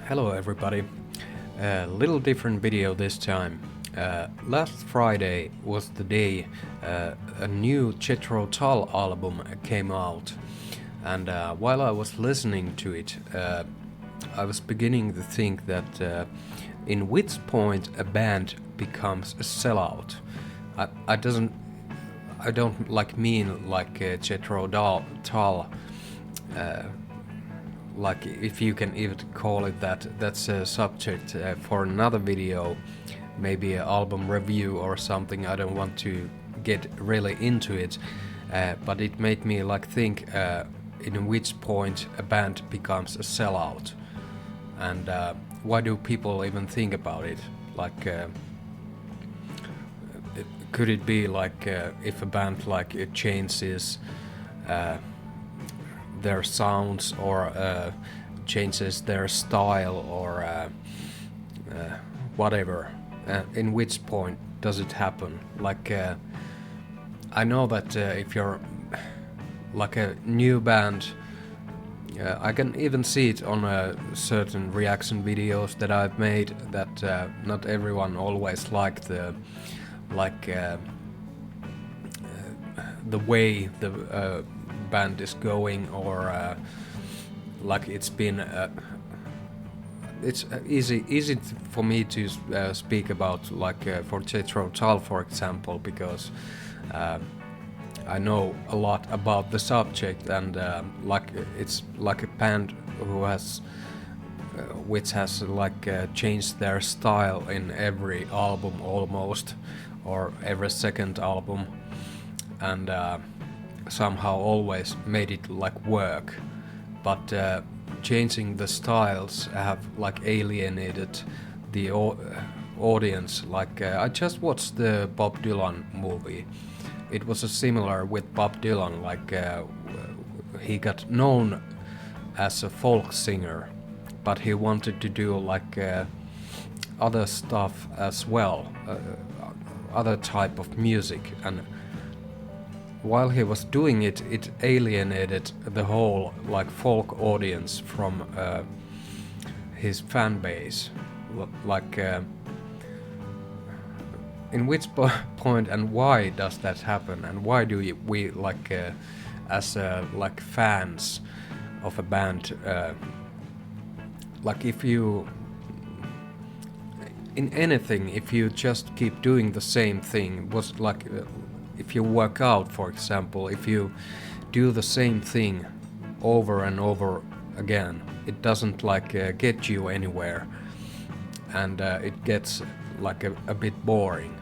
Hello everybody, a little different video this time. Last Friday was the day a new Jethro Tull album came out, and while I was listening to it, I was beginning to think that in which point a band becomes a sellout. I doesn't I don't mean like Jethro Tull. Like if you can even call it that. That's a subject for another video, maybe an album review or something. I don't want to get really into it, but it made me think in which point a band becomes a sellout, and why do people even think about it? Could it be if a band it changes their sounds or changes their style or whatever? In which point does it happen? I know that if you're a new band, I can even see it on certain reaction videos that I've made that not everyone always liked the way the band is going, or it's been it's easy for me to speak about for Jethro Tull, for example, because I know a lot about the subject, and it's like a band who has which has changed their style in every album almost, or every second album, and somehow always made it work. But changing the styles have alienated the audience. I just watched the Bob Dylan movie. It was a similar with Bob Dylan. He got known as a folk singer, but he wanted to do other stuff as well, other type of music, and while he was doing it, it alienated the whole folk audience from his fan base. In which point and why does that happen, and why do we as fans of a band, if you in anything, if you just keep doing the same thing, if you work out, for example, if you do the same thing over and over again, it doesn't get you anywhere, and it gets a bit boring,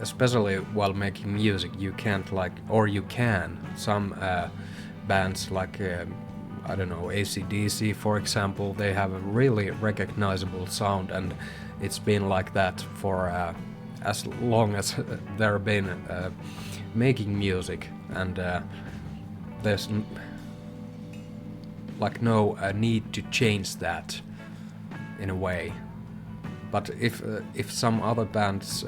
especially while making music. You can't or you can. Some bands I don't know, AC/DC, for example, they have a really recognizable sound, and it's been like that for as long as they've been making music, and there's no need to change that in a way. But if some other bands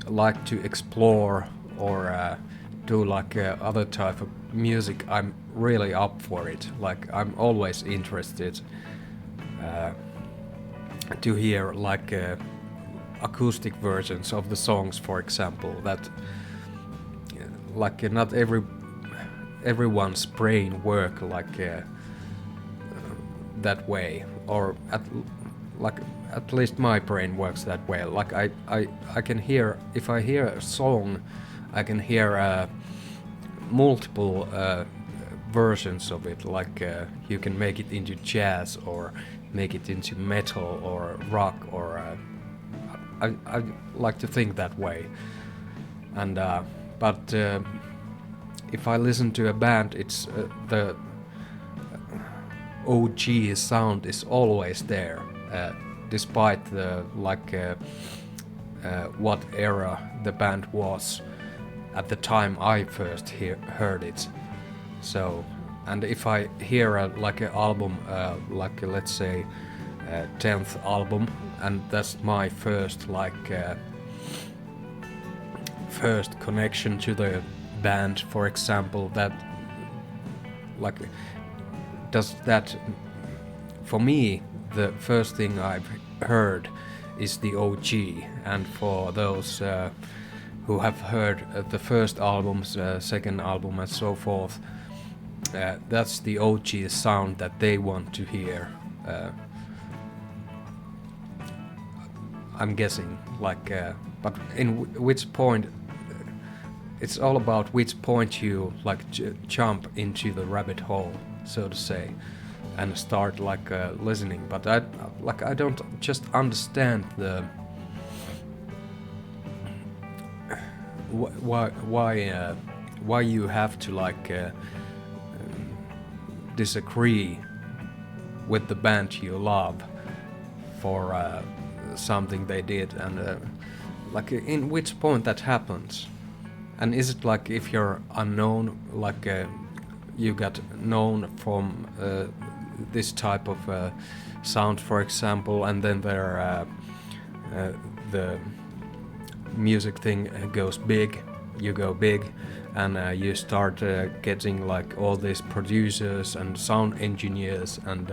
like to explore or do other type of music, I'm really up for it. I'm always interested to hear acoustic versions of the songs, for example, that not everyone's brain work that way, or at least my brain works that way. I can hear, if I hear a song, I can hear multiple versions of it. You can make it into jazz, or make it into metal or rock, or I like to think that way. And but if I listen to a band, it's the OG sound is always there, despite the what era the band was at the time I first heard it. So, and if I hear an album, let's say 10th album, and that's my first first connection to the band, for example, that does that for me, the first thing I've heard is the OG, and for those who have heard the first albums, second album, and so forth, that's the OG sound that they want to hear. I'm guessing, like, but in which point, it's all about which point you like jump into the rabbit hole, so to say, and start like listening. But I don't just understand the why you have to like disagree with the band you love for something they did, and like in which point that happens. And is it like if you're unknown, like you got known from this type of sound, for example, and then the music thing goes big, you go big, and you start getting like all these producers and sound engineers and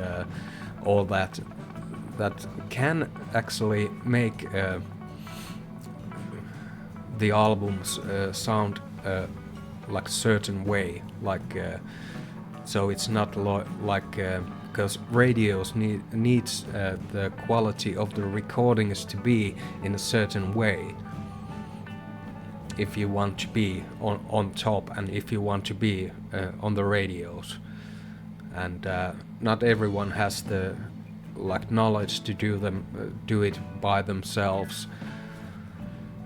all that can actually make the albums sound like a certain way, like so it's not like because radios needs the quality of the recordings to be in a certain way if you want to be on top, and if you want to be on the radios, and not everyone has the like knowledge to do it by themselves.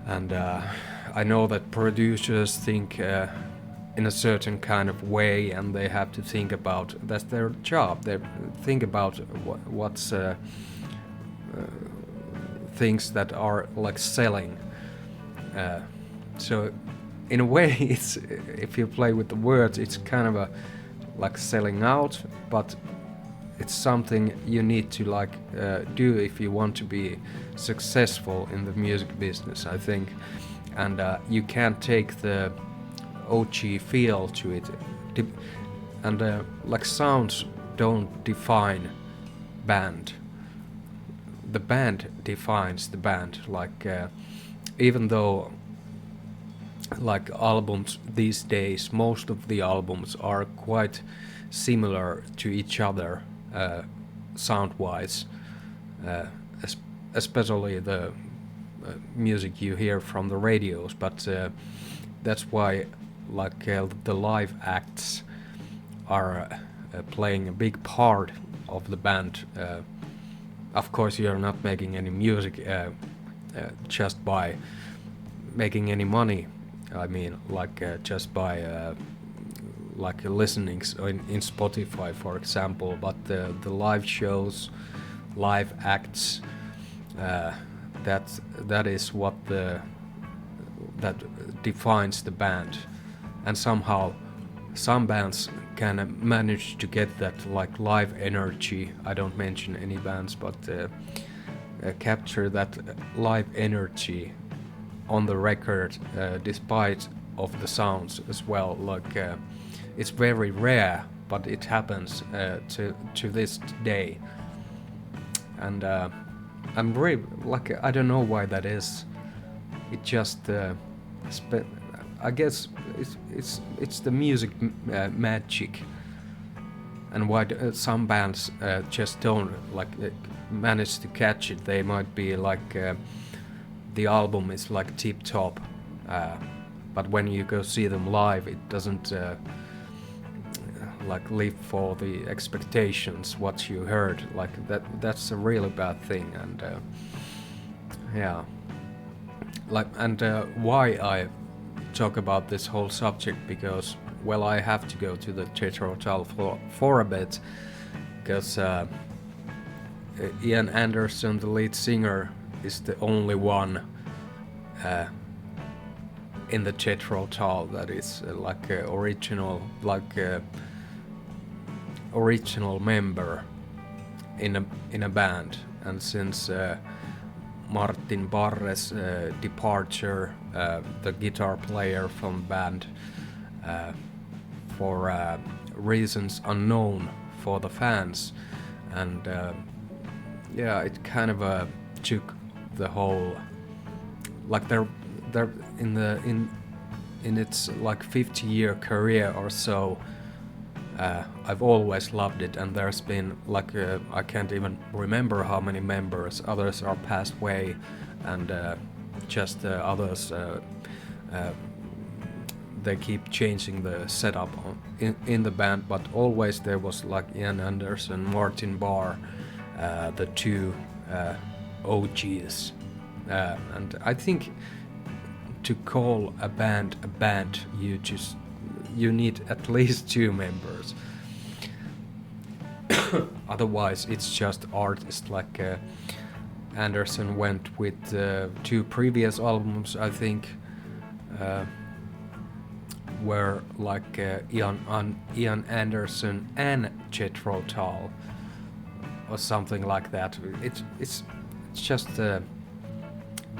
And I know that producers think in a certain kind of way, and they have to think about, that's their job, they think about what's things that are like selling. So in a way, it's, if you play with the words, it's kind of a like selling out, but it's something you need to like do if you want to be successful in the music business, I think. And you can't take the OG feel to it. And like sounds don't define band. The band defines the band. Like even though like albums these days, most of the albums are quite similar to each other sound-wise, especially the music you hear from the radios, but that's why like the live acts are playing a big part of the band. Of course, you're not making any music just by making any money. I mean, like just by like listenings in Spotify, for example. But the live shows, live acts, that is what that defines the band. And somehow some bands can manage to get that like live energy. I don't mention any bands, but capture that live energy on the record, despite of the sounds as well. Like it's very rare, but it happens to this day. And I'm really like, I don't know why that is. It just I guess it's the music magic, and why some bands just don't like manage to catch it. They might be like the album is like tip top, but when you go see them live, it doesn't like live for the expectations what you heard. Like that's a really bad thing. And yeah, like, and why I talk about this whole subject, because well, I have to go to the Jethro Tull for a bit, because Ian Anderson, the lead singer, is the only one in the Jethro Tull that is like original, like original member in a band. And since Martin Barre's departure, the guitar player from the band, for reasons unknown for the fans, and yeah, it kind of took the whole, like they're in its like 50-year career or so. I've always loved it, and there's been like I can't even remember how many members. Others are passed away, and just others they keep changing the setup in the band. But always there was like Ian Anderson, Martin Barr, the two OGs, and I think to call a band, you need at least two members. Otherwise, it's just artists. Like Anderson went with two previous albums, I think, were like Ian Anderson and Jethro Tull, or something like that. It's just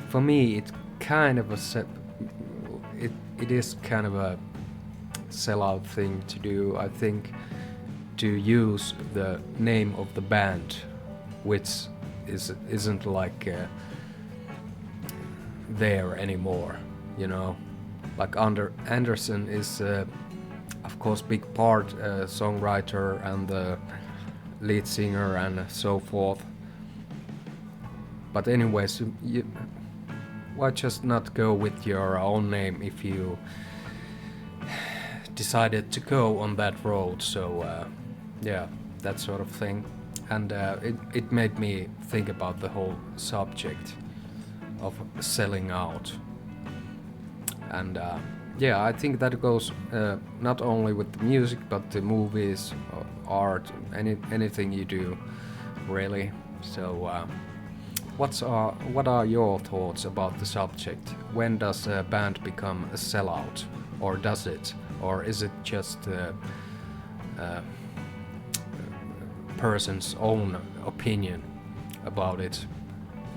for me, it's kind of it is kind of a sellout thing to do, I think, to use the name of the band, which isn't like there anymore, you know. Like Anderson is of course big part songwriter and the lead singer and so forth, but anyways, why just not go with your own name if you decided to go on that road? So yeah, that sort of thing. And it made me think about the whole subject of selling out. And yeah, I think that goes not only with the music, but the movies, art, anything you do, really. So what are your thoughts about the subject? When does a band become a sellout, or does it, or is it just a person's own opinion about it,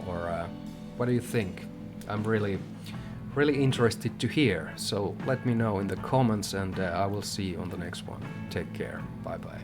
or what do you think? I'm really interested to hear, so let me know in the comments, and I will see you on the next one. Take care, bye bye.